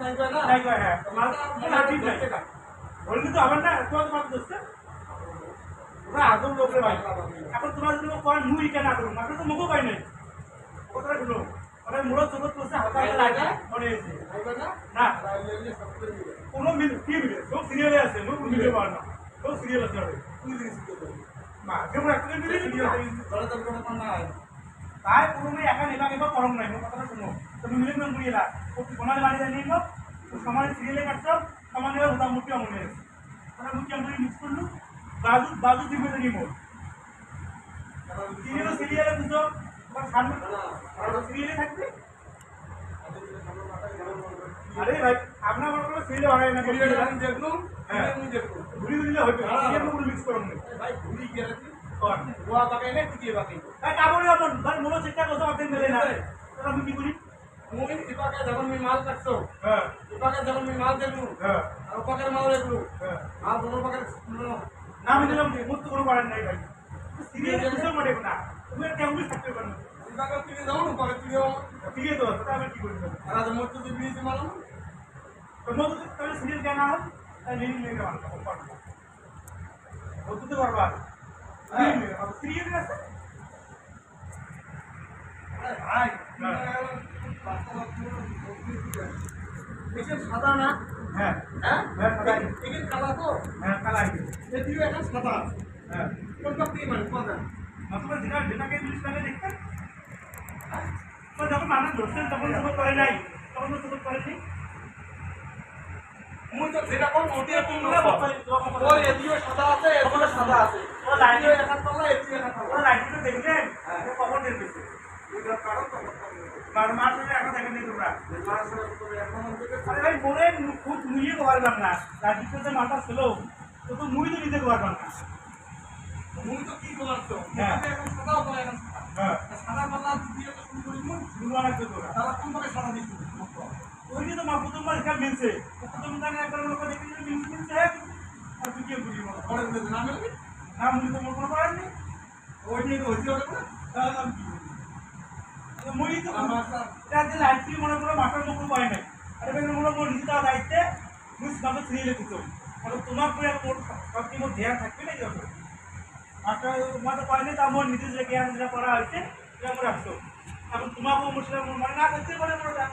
নাই কয় হ্যাঁ মাল ঠিক নাই বললি তো আবার না তোমার মাল দোস্ত ওরা আদম লোকের ভাই এখন তোমার যদি কয় মুই কেন আদম মাত্র তো মুখও পাই নাই কথাটা শুনো মানে মোড় ছোট করছে হালকা লাগে মনে হয়েছে না কোনো মিল কি মিলে সব সিরিয়ালে আছে লোক মিলে পারে না সব সিরিয়াল আছে মা যেমন একটা মিলে তাই কোনো একা নেবা নেবা করম নাই মোৰ কথাটা শুনো তুমি মিলে নাম বুঝিলা প্রতি কোনালে বাড়ি জানি নিব সমানে সিরিয়ালে কাটছো সমানে মোটামুটি মনে আছে আমরা মুখে আমরা মিক্স করলু বাজু বাজু দিবে নিব সিরিয়ালে বুঝো সামনে সিরিয়ালে থাকবে আরে ভাই আপনার মনে করো সিরিয়ালে হয় না দেখলুম হ্যাঁ ঘুরি ঘুরিলে হবে সিরিয়ালে পুরো মিক্স করুন ভাই ঘুরি কি আছে কোন গোয়া বাকাই না টিকে বাকাই ভাই কাবুলি আপন ভাই মনে চেষ্টা করছো আপনি মেলে না তোরা আমি কি করি মুমিন দীপাকে যখন আমি মাল কাটছো হ্যাঁ দীপাকে যখন আমি মাল দেবো হ্যাঁ আর ওপাকের মাল দেবো হ্যাঁ আর দুটো পাকের না আমি দিলাম মুক্ত কোনো করেন নাই ভাই সিরিয়ালে কিছু মনে না তুমি কেমন থাকতে পারো দীপাকে তুমি যাও না পাকে তুমি দাও তো আমি কি করব আর আজ মোট তো বিয়ে মালুম তো মোট তো তাহলে সিরিয়াল কেন হয় তাই নেই নেই না বলতে পারবা হ্যাঁ সিরিয়াল আছে আরে ভাই এসব সাদা না হ্যাঁ হ্যাঁ সাদা একে কালা তো হ্যাঁ কালা এটিও একটা সাদা হ্যাঁ কোনটা কি মানে সাদা मतलब যেটাকে ইংলিশ লাগে দেখতে তো যখন মানুষ ধরছেন তখন তো করে নাই তখন তো করে নাই মুই তো যেটা কোন ওটিয়া কোনগুলা বলতে ওই এটিও সাদা আছে এগুলো সাদা আছে ও লাইটিও একটা তলা এটিও একটা তলা ও লাইটিও দেখলেন কখন দেখতেছে এটা কারণ তো আর মাসে এখন দেখেন নি তোমরা মাসে এখন আরে ভাই মনে খুব মুইয়ে পারলাম না লাইটিতে যে মাথা ছিল তো মুই তো নিতে পারলাম না মুই তো কি বলছো এখন সাদাও করে এখন হ্যাঁ সাদা পাল্লা দিয়ে তো শুরু করি মুই শুরু আনাতে তোরা তারা কোন ভাবে সাদা দিচ্ছ ওই যে তো মা প্রথমবার এটা মিলছে প্রথম দানে একবার লোক দেখি যে মিলছে আর তুই কি বুঝি বল পরে বলে না মিলবে না মুই তো মনে করেন নি ওই নিয়ে তো হইছে ওটা তাহলে আমি কি বলি মুই তো আমার এটা যে লাইটটি মনে করে মাথার মুখ পায় নাই আরে ভাই মনে মোর নিজে দাও দাইতে মুই সব ফ্রি লিখিছো আর তোমার পরে মোর সব কি মোর ধ্যান থাকবে না যত মাথা মাথা পায় না তা মোর নিজে যে জ্ঞান যেটা করা হয়েছে এটা মোর রাখছো এখন তোমাকেও মুসলিম মনে না করতে পারে মোরটা